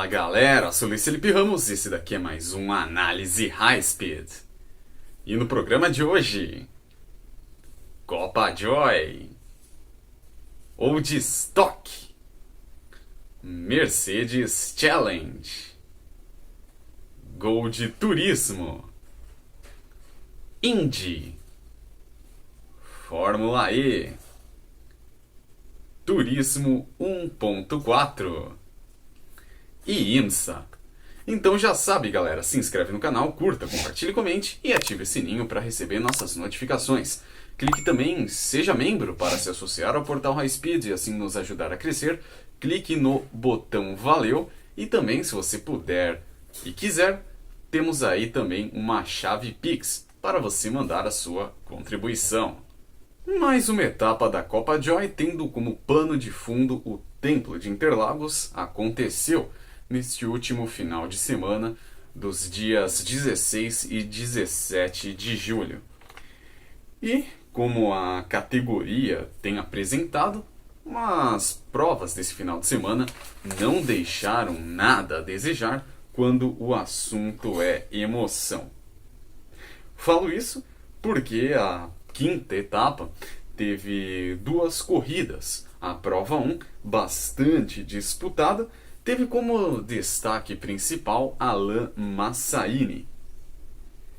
Galera, sou Luiz Felipe Ramos e esse daqui é mais um Análise High Speed. E no programa de hoje, Copa Joy, Old Stock, Mercedes Challenge, Gold Turismo, Indy, Fórmula E, Turismo 1.4 e IMSA. Então já sabe, galera, se inscreve no canal, curta, compartilhe, comente e ative o sininho para receber nossas notificações. Clique também em Seja Membro para se associar ao portal High Speed e assim nos ajudar a crescer. Clique no botão Valeu e também, se você puder e quiser, temos aí também uma chave Pix para você mandar a sua contribuição. Mais uma etapa da Copa Joy, tendo como pano de fundo o Templo de Interlagos, aconteceu neste último final de semana dos dias 16 e 17 de julho. E, como a categoria tem apresentado, as provas desse final de semana não deixaram nada a desejar quando o assunto é emoção. Falo isso porque a quinta etapa teve duas corridas. A prova 1, bastante disputada, teve como destaque principal Alain Massaini.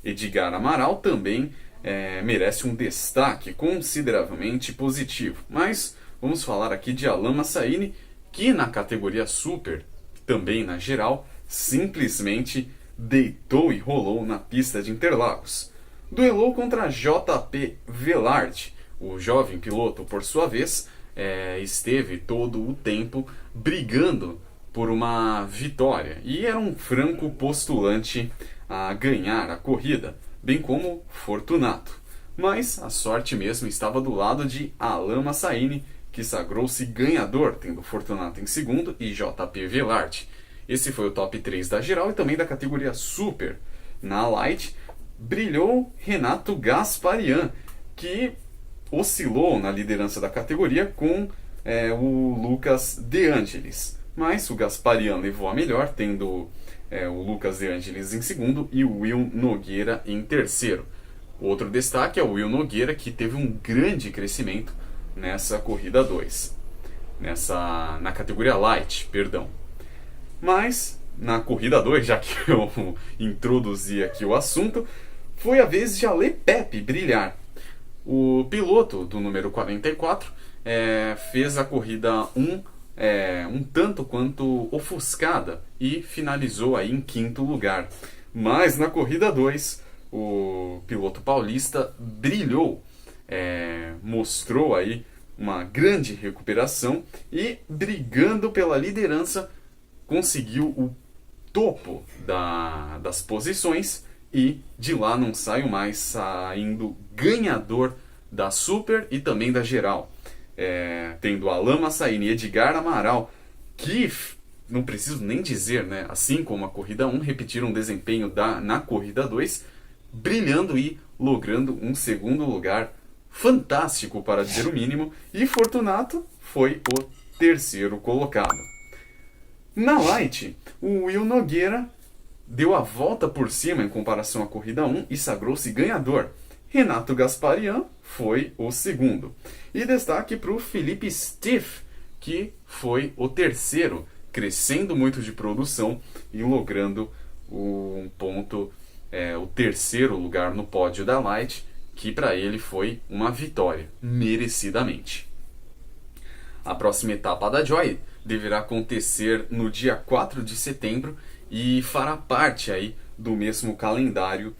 Edgar Amaral também merece um destaque consideravelmente positivo, mas vamos falar aqui de Alain Massaini, que na categoria Super, também na geral, simplesmente deitou e rolou na pista de Interlagos. Duelou contra JP Velard. O jovem piloto, por sua vez, esteve todo o tempo brigando por uma vitória e era um franco postulante a ganhar a corrida, bem como Fortunato. Mas a sorte mesmo estava do lado de Alain Massaini, que sagrou-se ganhador, tendo Fortunato em segundo e JP Velard. Esse foi o top 3 da geral e também da categoria Super. Na Light, brilhou Renato Gasparian, que oscilou na liderança da categoria com o Lucas De Angelis. Mas o Gasparian levou a melhor, tendo o Lucas De Angelis em segundo e o Will Nogueira em terceiro. Outro destaque é o Will Nogueira, que teve um grande crescimento nessa corrida 2. Na categoria Light, perdão. Mas, na corrida 2, já que eu introduzi aqui o assunto, foi a vez de Ale Pepe brilhar. O piloto do número 44 fez a corrida 1 um tanto quanto ofuscada e finalizou aí em quinto lugar. Mas na corrida 2, o piloto paulista brilhou, mostrou aí uma grande recuperação e, brigando pela liderança, conseguiu o topo das posições e de lá não saio mais, saindo ganhador da Super e também da geral. Tendo Alain Massaini e Edgar Amaral, que não preciso nem dizer, né? Assim como a corrida 1, repetiram o desempenho na corrida 2, brilhando e logrando um segundo lugar fantástico, para dizer o mínimo, e Fortunato foi o terceiro colocado. Na Light, o Will Nogueira deu a volta por cima em comparação à corrida 1 e sagrou-se ganhador. Renato Gasparian foi o segundo. E destaque para o Felipe Stiff, que foi o terceiro, crescendo muito de produção e logrando um ponto, o terceiro lugar no pódio da Light, que para ele foi uma vitória, merecidamente. A próxima etapa da Joy deverá acontecer no dia 4 de setembro e fará parte aí do mesmo calendário,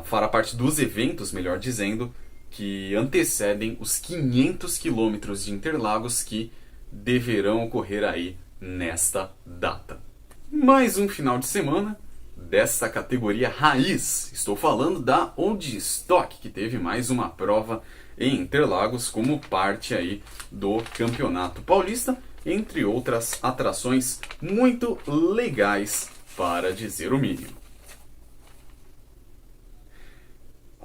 fará parte dos eventos, melhor dizendo, que antecedem os 500 quilômetros de Interlagos que deverão ocorrer aí nesta data. Mais um final de semana dessa categoria raiz. Estou falando da Old Stock, que teve mais uma prova em Interlagos como parte aí do Campeonato Paulista, entre outras atrações muito legais, para dizer o mínimo.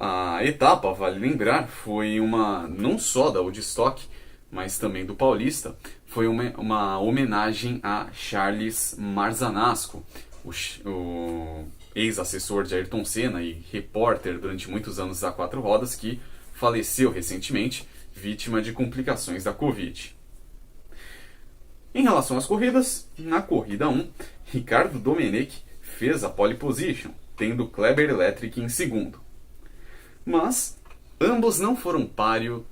A etapa, vale lembrar, foi uma não só da Old Stock, mas também do Paulista, foi uma homenagem a Charles Marzanasco, o ex-assessor de Ayrton Senna e repórter durante muitos anos da Quatro Rodas, que faleceu recentemente, vítima de complicações da Covid. Em relação às corridas, na corrida 1, Ricardo Domenech fez a pole position, tendo Kleber Electric em segundo. Mas ambos não foram páreo.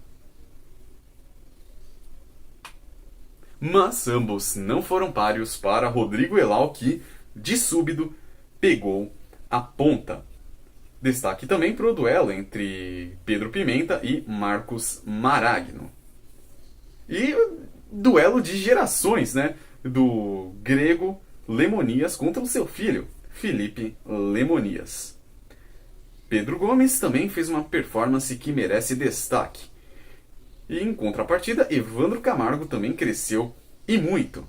Para Rodrigo Elal, que, de súbito, pegou a ponta. Destaque também para o duelo entre Pedro Pimenta e Marcos Maragno. E duelo de gerações, né? Do grego Lemonias contra o seu filho, Felipe Lemonias. Pedro Gomes também fez uma performance que merece destaque. E em contrapartida, Evandro Camargo também cresceu e muito.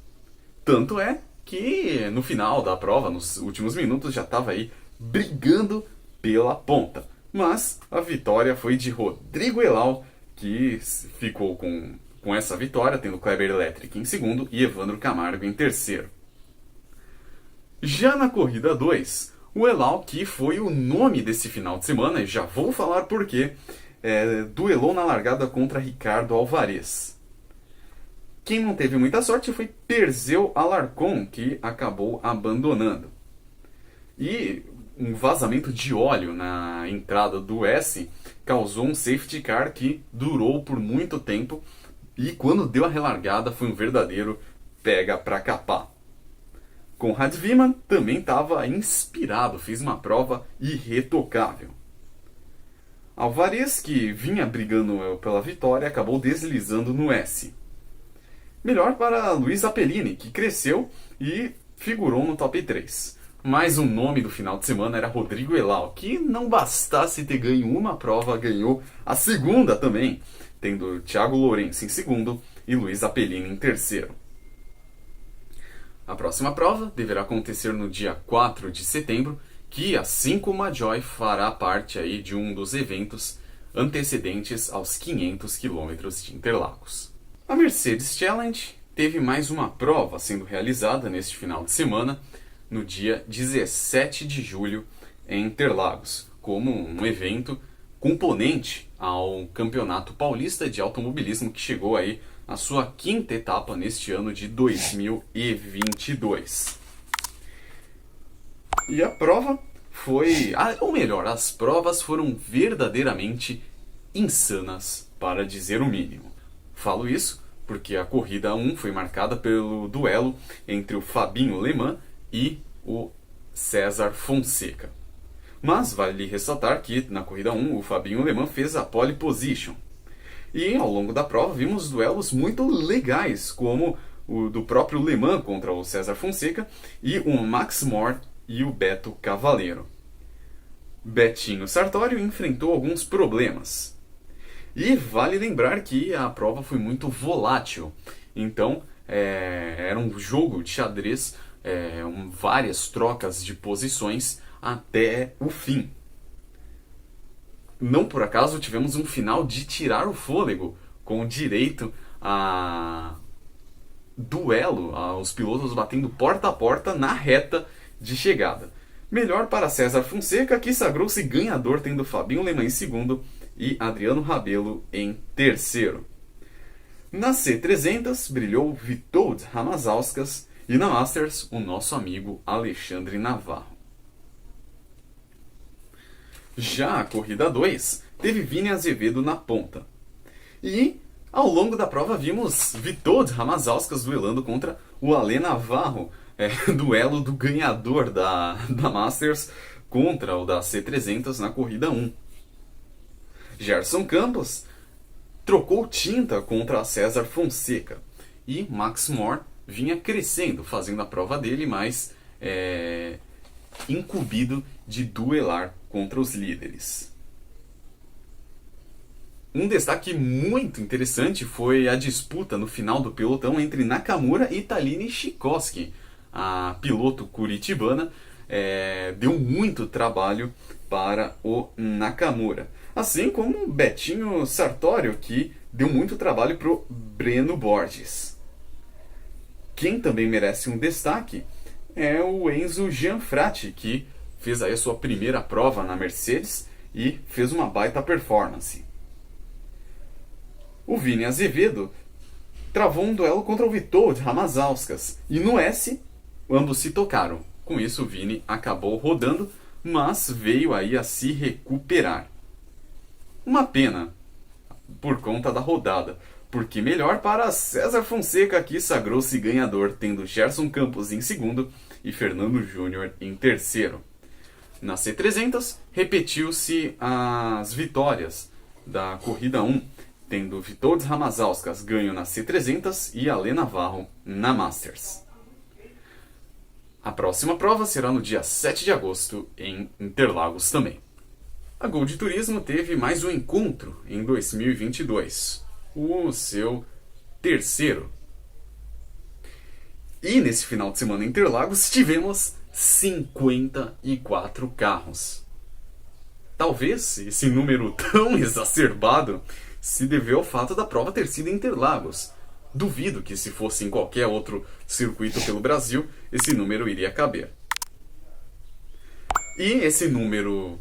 Tanto é que no final da prova, nos últimos minutos, já estava aí brigando pela ponta. Mas a vitória foi de Rodrigo Elal, que ficou com essa vitória, tendo Kleber Electric em segundo e Evandro Camargo em terceiro. Já na corrida 2, o Elal, que foi o nome desse final de semana, e já vou falar por quê, duelou na largada contra Ricardo Alvarez. Quem não teve muita sorte foi Perseu Alarcon, que acabou abandonando. E um vazamento de óleo na entrada do S causou um safety car que durou por muito tempo, e quando deu a relargada foi um verdadeiro pega pra capar. Conrad Wiman também estava inspirado, fez uma prova irretocável. Alvarez, que vinha brigando pela vitória, acabou deslizando no S. Melhor para Luiz Apellini, que cresceu e figurou no top 3. Mas o nome do final de semana era Rodrigo Elal, que não bastasse ter ganho uma prova, ganhou a segunda também, tendo Thiago Lourenço em segundo e Luiz Apellini em terceiro. A próxima prova deverá acontecer no dia 4 de setembro, que, assim como a Joy, fará parte aí de um dos eventos antecedentes aos 500 km de Interlagos. A Mercedes Challenge teve mais uma prova sendo realizada neste final de semana, no dia 17 de julho, em Interlagos, como um evento componente ao Campeonato Paulista de Automobilismo, que chegou aí à sua quinta etapa neste ano de 2022. E a prova foi... ou melhor, as provas foram verdadeiramente insanas, para dizer o mínimo. Falo isso porque a corrida 1 foi marcada pelo duelo entre o Fabinho Leman e o César Fonseca. Mas vale ressaltar que na corrida 1 o Fabinho Leman fez a pole position. E ao longo da prova vimos duelos muito legais, como o do próprio Leman contra o César Fonseca e o Max Moore e o Beto Cavaleiro. Betinho Sartório enfrentou alguns problemas. E vale lembrar que a prova foi muito volátil. Então, era um jogo de xadrez, várias trocas de posições até o fim. Não por acaso tivemos um final de tirar o fôlego, com direito a duelo, aos pilotos batendo porta a porta na reta de chegada. Melhor para César Fonseca, que sagrou-se ganhador, tendo Fabinho Leman em segundo e Adriano Rabelo em terceiro. Na C300 brilhou Witold Ramazauskas e na Masters o nosso amigo Alexandre Navarro. Já a corrida 2 teve Vini Azevedo na ponta. E ao longo da prova vimos Witold Ramazauskas duelando contra o Ale Navarro, duelo do ganhador da Masters contra o da C300 na corrida 1. Gerson Campos trocou tinta contra César Fonseca e Max Moore vinha crescendo, fazendo a prova dele, mas incumbido de duelar contra os líderes. Um destaque muito interessante foi a disputa no final do pelotão entre Nakamura e Taline Chikoski. A piloto curitibana deu muito trabalho para o Nakamura. Assim como o Betinho Sartório, que deu muito trabalho para o Breno Borges. Quem também merece um destaque é o Enzo Gianfratti, que fez aí a sua primeira prova na Mercedes e fez uma baita performance. O Vini Azevedo travou um duelo contra o Witold Ramazauskas e no S ambos se tocaram. Com isso o Vini acabou rodando, mas veio aí a se recuperar. Uma pena por conta da rodada, porque melhor para César Fonseca, que sagrou-se ganhador, tendo Gerson Campos em segundo e Fernando Júnior em terceiro. Na C300, repetiu-se as vitórias da corrida 1, tendo Witold Ramazauskas ganho na C300 e Alê Navarro na Masters. A próxima prova será no dia 7 de agosto em Interlagos também. A Gold Turismo teve mais um encontro em 2022, o seu terceiro. E nesse final de semana em Interlagos tivemos 54 carros. Talvez esse número tão exacerbado se deveu ao fato da prova ter sido em Interlagos. Duvido que se fosse em qualquer outro circuito pelo Brasil, esse número iria caber. E esse número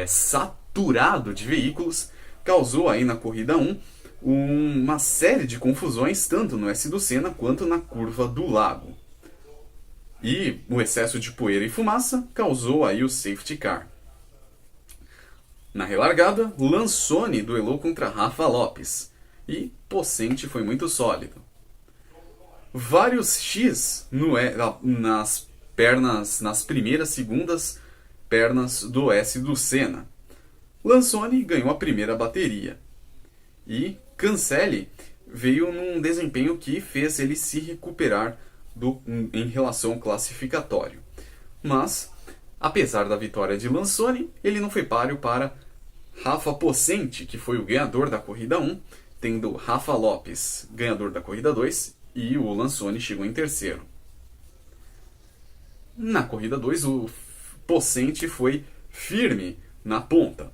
saturado de veículos causou aí na corrida 1 uma série de confusões, tanto no S do Senna quanto na curva do Lago. E o excesso de poeira e fumaça causou aí o safety car. Na relargada, Lansone duelou contra Rafa Lopes e Pocente foi muito sólido. Vários X nas primeiras, segundas pernas do S do Senna. Lansone ganhou a primeira bateria e Cancelli veio num desempenho que fez ele se recuperar em relação ao classificatório. Mas, apesar da vitória de Lansone, ele não foi páreo para Rafa Pocente, que foi o ganhador da corrida 1, tendo Rafa Lopes ganhador da corrida 2 e o Lansone chegou em terceiro. Na corrida 2, o Pocente foi firme na ponta.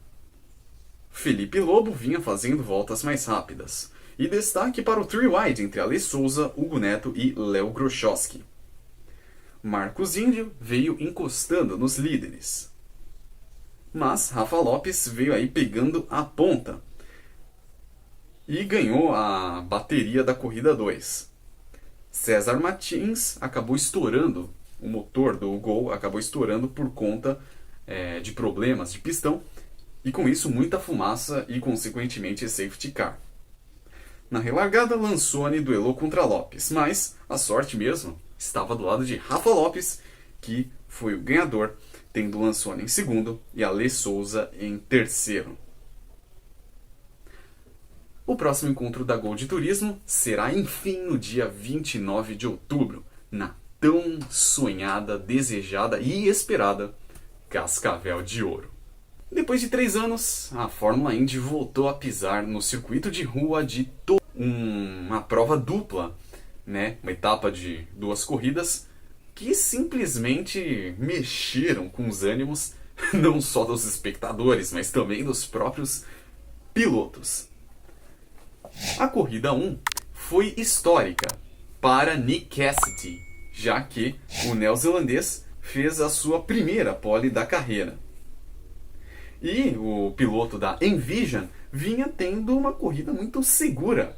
Felipe Lobo vinha fazendo voltas mais rápidas. E destaque para o three-wide entre Ale Souza, Hugo Neto e Léo Grochowski. Marcos Índio veio encostando nos líderes. Mas Rafa Lopes veio aí pegando a ponta. E ganhou a bateria da corrida 2. César Martins acabou estourando, o motor do Gol acabou estourando por conta de problemas de pistão. E com isso muita fumaça e consequentemente safety car. Na relargada, Lansone duelou contra Lopes, mas a sorte mesmo estava do lado de Rafa Lopes, que foi o ganhador, tendo Lansone em segundo e Ale Souza em terceiro. O próximo encontro da Gold Turismo será enfim no dia 29 de outubro, na tão sonhada, desejada e esperada Cascavel de Ouro. Depois de 3 anos, a Fórmula Indy voltou a pisar no circuito de rua de uma prova dupla, né? Uma etapa de 2 corridas que simplesmente mexeram com os ânimos não só dos espectadores, mas também dos próprios pilotos. A corrida 1 foi histórica para Nick Cassidy, já que o neozelandês fez a sua primeira pole da carreira. E o piloto da Envision vinha tendo uma corrida muito segura.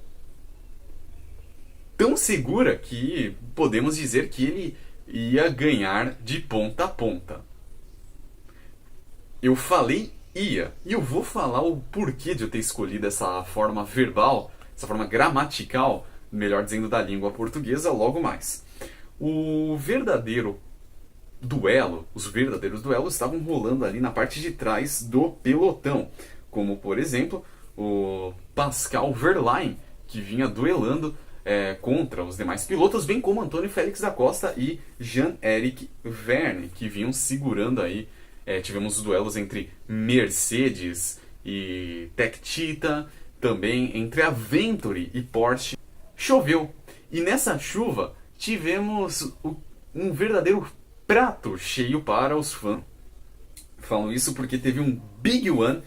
Tão segura que podemos dizer que ele ia ganhar de ponta a ponta. Eu falei ia, e eu vou falar o porquê de eu ter escolhido essa forma verbal, essa forma gramatical, melhor dizendo, da língua portuguesa logo mais. Os verdadeiros duelos estavam rolando ali na parte de trás do pelotão, como por exemplo o Pascal Wehrlein, que vinha duelando contra os demais pilotos, bem como Antônio Félix da Costa e Jean-Éric Vergne, que vinham segurando aí. Tivemos os duelos entre Mercedes e Tech Cheetah, também entre a Venturi e Porsche. Choveu, e nessa chuva tivemos um verdadeiro prato cheio para os fãs. Falo isso porque teve um big one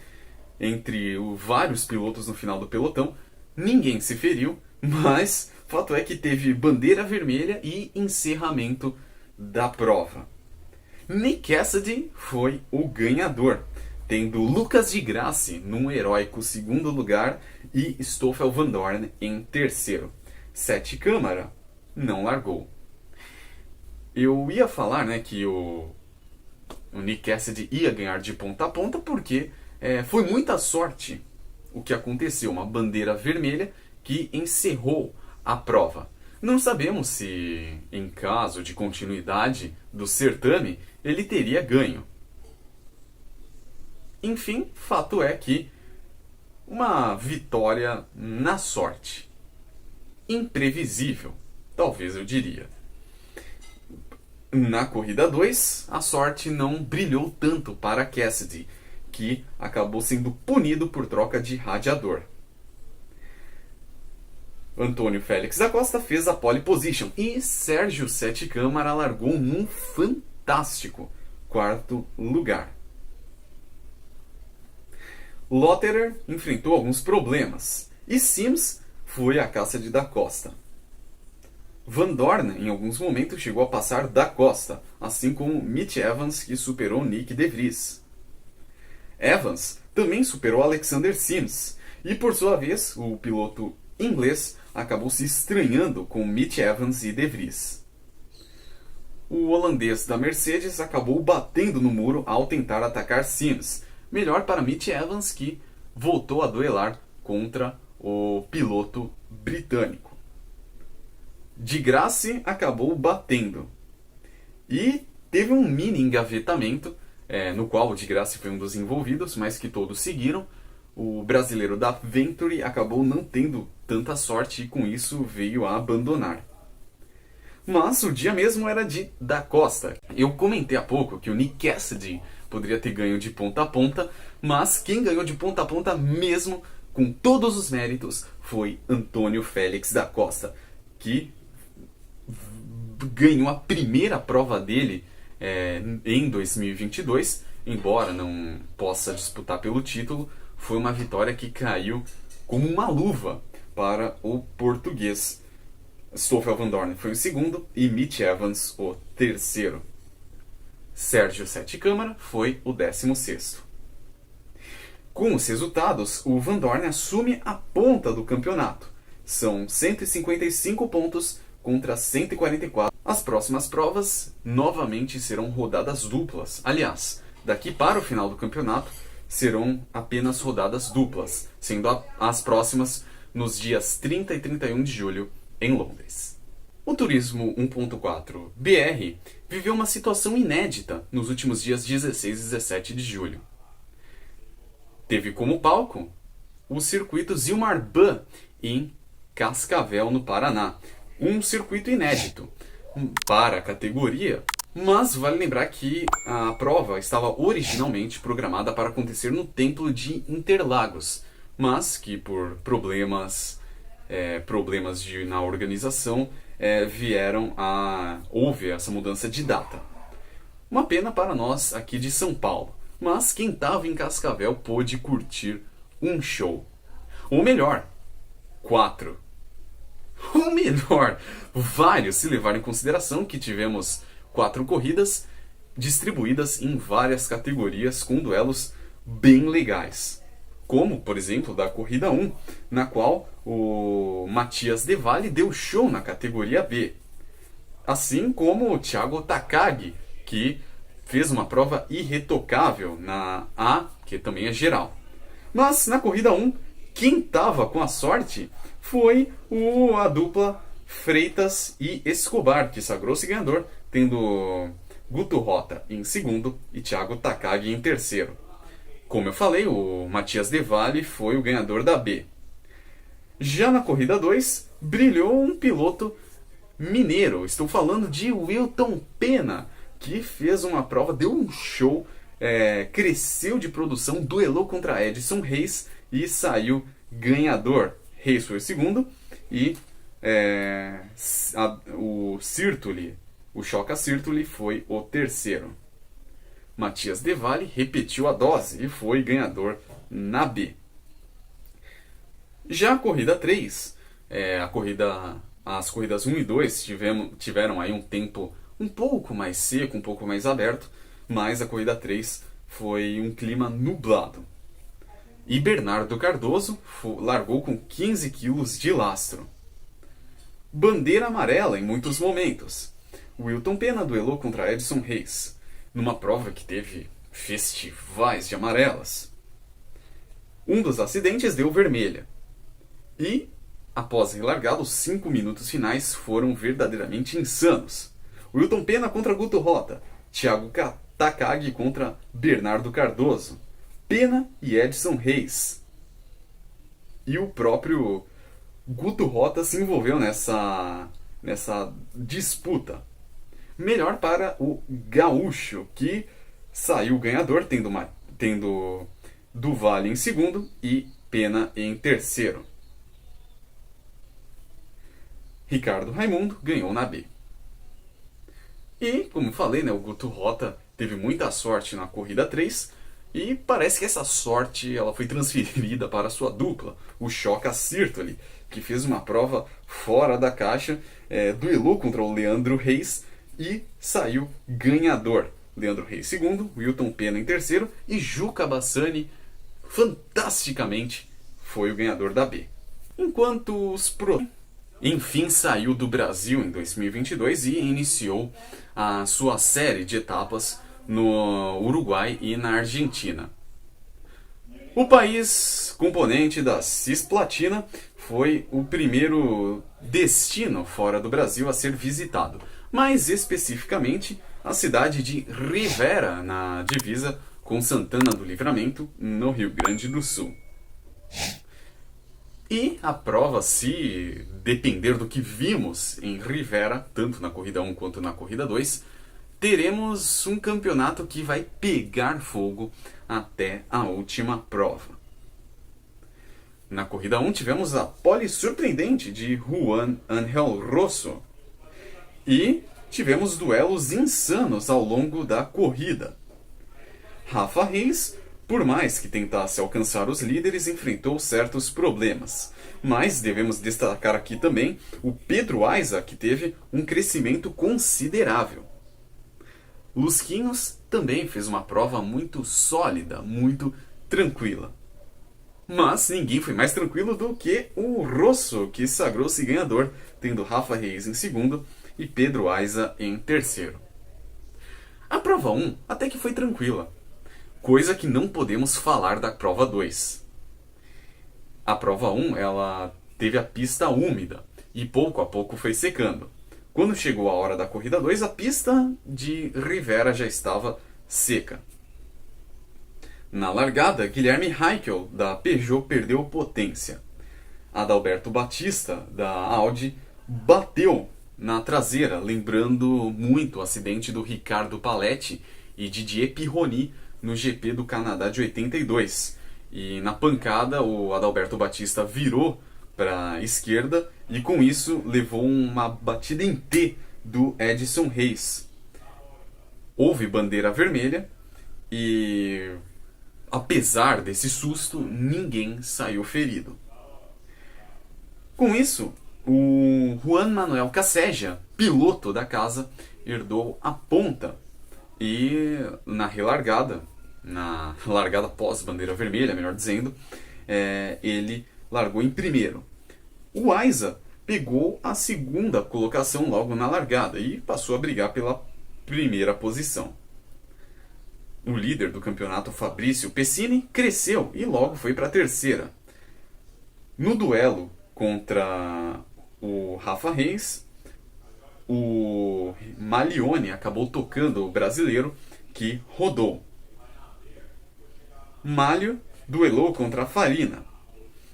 entre vários pilotos no final do pelotão. Ninguém se feriu, Mas fato é que teve bandeira vermelha e encerramento da prova. Nick Cassidy foi o ganhador, tendo Lucas de Grassi num heróico segundo lugar e Stoffel Van Dorn em terceiro. Sete Câmara não largou. Eu ia falar, né, que o Nick Cassidy ia ganhar de ponta a ponta porque foi muita sorte o que aconteceu. Uma bandeira vermelha que encerrou a prova. Não sabemos se, em caso de continuidade do certame, ele teria ganho. Enfim, fato é que uma vitória na sorte. Imprevisível, talvez eu diria. Na corrida 2, a sorte não brilhou tanto para Cassidy, que acabou sendo punido por troca de radiador. Antônio Félix da Costa fez a pole position e Sérgio Sete Câmara largou num fantástico quarto lugar. Lotterer enfrentou alguns problemas e Sims foi à caça de da Costa. Van Dorn, em alguns momentos, chegou a passar da Costa, assim como Mitch Evans, que superou Nick De Vries. Evans também superou Alexander Sims, e por sua vez, o piloto inglês acabou se estranhando com Mitch Evans e De Vries. O holandês da Mercedes acabou batendo no muro ao tentar atacar Sims, melhor para Mitch Evans, que voltou a duelar contra o piloto britânico. De Grassi acabou batendo. E teve um mini engavetamento, no qual o De Grassi foi um dos envolvidos, mas que todos seguiram. O brasileiro da Venturi acabou não tendo tanta sorte e com isso veio a abandonar. Mas o dia mesmo era de da Costa. Eu comentei há pouco que o Nick Cassidy poderia ter ganho de ponta a ponta, mas quem ganhou de ponta a ponta mesmo, com todos os méritos, foi Antônio Félix da Costa, que ganhou a primeira prova dele em 2022, embora não possa disputar pelo título. Foi uma vitória que caiu como uma luva para o português. Stoffel Van Dorn foi o segundo e Mitch Evans o terceiro. Sérgio Sete Câmara foi o 16º. Com os resultados, o Van Dorn assume a ponta do campeonato. São 155 pontos contra 144. As próximas provas novamente serão rodadas duplas. Aliás, daqui para o final do campeonato serão apenas rodadas duplas, sendo as próximas nos dias 30 e 31 de julho em Londres. O Turismo 1.4 BR viveu uma situação inédita nos últimos dias 16 e 17 de julho. Teve como palco o circuito Zilmar Ban em Cascavel, no Paraná. Um circuito inédito para a categoria, mas vale lembrar que a prova estava originalmente programada para acontecer no Templo de Interlagos, mas que por problemas na organização houve essa mudança de data. Uma pena para nós aqui de São Paulo, mas quem estava em Cascavel pôde curtir um show. Ou melhor, 4. Ou melhor, vários, se levar em consideração que tivemos 4 corridas distribuídas em várias categorias com duelos bem legais. Como, por exemplo, da corrida 1, na qual o Matias De Valle deu show na categoria B. Assim como o Thiago Takagi, que fez uma prova irretocável na A, que também é geral. Mas na corrida 1, quem estava com a sorte foi a dupla Freitas e Escobar, que sagrou-se ganhador, tendo Guto Rota em segundo e Thiago Takagi em terceiro. Como eu falei, o Matias De Valle foi o ganhador da B. Já na corrida 2, brilhou um piloto mineiro. Estou falando de Wilton Pena, que fez uma prova, deu um show, cresceu de produção, duelou contra Edson Reis e saiu ganhador. Reis foi o segundo e o Sirtoli, o Choca Sirtoli, foi o terceiro. Matias De Valle repetiu a dose e foi ganhador na B. Já a corrida 3 as corridas 1 e 2 tiveram aí um tempo um pouco mais seco, um pouco mais aberto, mas a corrida 3 foi um clima nublado. E Bernardo Cardoso largou com 15 quilos de lastro. Bandeira amarela em muitos momentos. Wilton Pena duelou contra Edson Reis, numa prova que teve festivais de amarelas. Um dos acidentes deu vermelha. E, após relargado, os 5 minutos finais foram verdadeiramente insanos. Wilton Pena contra Guto Rota, Thiago Takagi contra Bernardo Cardoso, Pena e Edson Reis. E o próprio Guto Rota se envolveu nessa disputa. Melhor para o gaúcho, que saiu ganhador, tendo do Vale em segundo e Pena em terceiro. Ricardo Raimundo ganhou na B. E, como falei, o Guto Rota teve muita sorte na corrida 3 e parece que essa sorte ela foi transferida para a sua dupla, o Choca Sirtoli, que fez uma prova fora da caixa, duelou contra o Leandro Reis e saiu ganhador. Leandro Reis segundo, Wilton Pena em terceiro e Juca Bassani, fantasticamente, foi o ganhador da B. Enquanto os enfim saiu do Brasil em 2022 e iniciou a sua série de etapas no Uruguai e na Argentina. O país componente da Cisplatina foi o primeiro destino fora do Brasil a ser visitado, mais especificamente a cidade de Rivera, na divisa com Santana do Livramento, no Rio Grande do Sul. E a prova, se depender do que vimos em Rivera, tanto na corrida 1 quanto na corrida 2, teremos um campeonato que vai pegar fogo até a última prova. Na corrida 1 tivemos a pole surpreendente de Juan Ángel Rosso. E tivemos duelos insanos ao longo da corrida. Rafa Reis, por mais que tentasse alcançar os líderes, enfrentou certos problemas. Mas devemos destacar aqui também o Pedro Aiza, que teve um crescimento considerável. Lusquinhos também fez uma prova muito sólida, muito tranquila. Mas ninguém foi mais tranquilo do que o Rosso, que sagrou-se ganhador, tendo Rafa Reis em segundo e Pedro Aiza em terceiro. A prova 1 até que foi tranquila, coisa que não podemos falar da prova 2. A prova 1 ela teve a pista úmida e pouco a pouco foi secando. Quando chegou a hora da corrida 2, a pista de Rivera já estava seca. Na largada, Guilherme Heikel, da Peugeot, perdeu potência. Adalberto Batista, da Audi, bateu na traseira, lembrando muito o acidente do Ricardo Paletti e Didier Pironi no GP do Canadá de 82. E na pancada, o Adalberto Batista virou para a esquerda e com isso levou uma batida em T do Edson Reis. Houve bandeira vermelha e, apesar desse susto, ninguém saiu ferido. Com isso, o Juan Manuel Caseja, piloto da casa, herdou a ponta e na largada pós-bandeira vermelha, melhor dizendo, ele largou em primeiro. O Aiza pegou a segunda colocação logo na largada e passou a brigar pela primeira posição. O líder do campeonato, Fabrício Pessini, cresceu e logo foi para a terceira. No duelo contra o Rafa Reis, o Malione acabou tocando o brasileiro, que rodou. Malho duelou contra a Farina.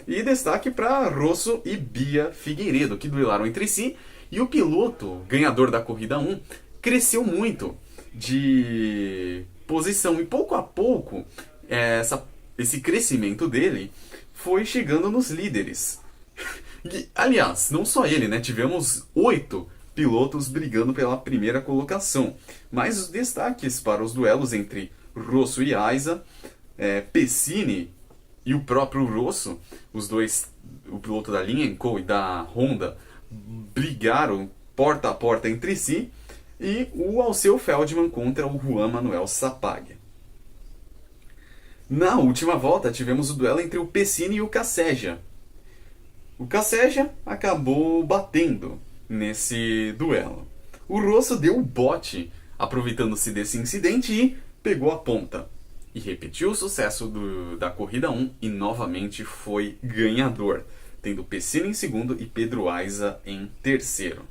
E destaque para Rosso e Bia Figueiredo, que duelaram entre si. E o piloto, ganhador da corrida 1, cresceu muito de posição. E pouco a pouco, esse crescimento dele foi chegando nos líderes. E, aliás, não só ele, né? Tivemos 8 pilotos brigando pela primeira colocação. Mas os destaques para os duelos entre Rosso e Aiza, Pessini e o próprio Rosso, os dois, o piloto da Lincoln e da Honda, brigaram porta a porta entre si, e o Alceu Feldman contra o Juan Manuel Sapag. Na última volta tivemos o duelo entre o Pecini e o Casseja. O Casseja acabou batendo nesse duelo. O Rosso deu o bote, aproveitando-se desse incidente, e pegou a ponta. E repetiu o sucesso da corrida 1 e novamente foi ganhador, tendo Pecini em segundo e Pedro Aiza em terceiro.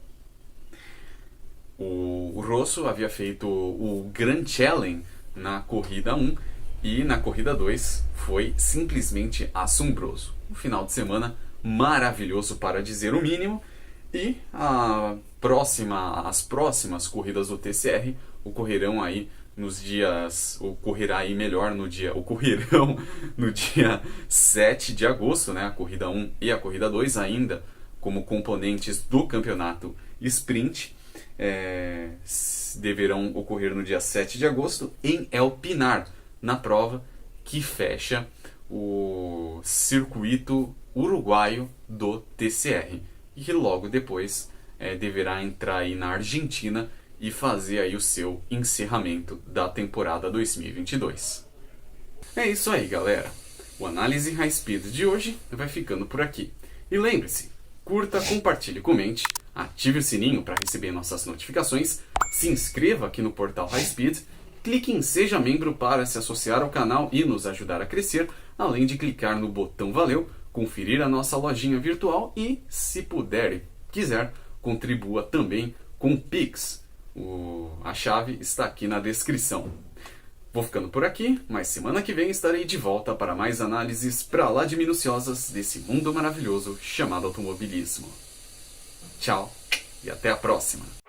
O Rosso havia feito o Grand Challenge na corrida 1 e na corrida 2 foi simplesmente assombroso. Um final de semana maravilhoso, para dizer o mínimo, e as próximas corridas do TCR ocorrerão aí nos dias, ocorrerão no dia 7 de agosto, né, a corrida 1 e a corrida 2 ainda como componentes do campeonato Sprint, deverão ocorrer no dia 7 de agosto em El Pinar, na prova que fecha o circuito uruguaio do TCR, e que logo depois deverá entrar aí na Argentina e fazer aí o seu encerramento da temporada 2022. É isso aí, galera. O Análise High Speed de hoje vai ficando por aqui. E lembre-se, curta, compartilhe, comente, ative o sininho para receber nossas notificações, se inscreva aqui no portal High Speed, clique em Seja Membro para se associar ao canal e nos ajudar a crescer, além de clicar no botão Valeu, conferir a nossa lojinha virtual e, se puder e quiser, contribua também com o Pix. A chave está aqui na descrição. Vou ficando por aqui, mas semana que vem estarei de volta para mais análises pra lá de minuciosas desse mundo maravilhoso chamado automobilismo. Tchau e até a próxima!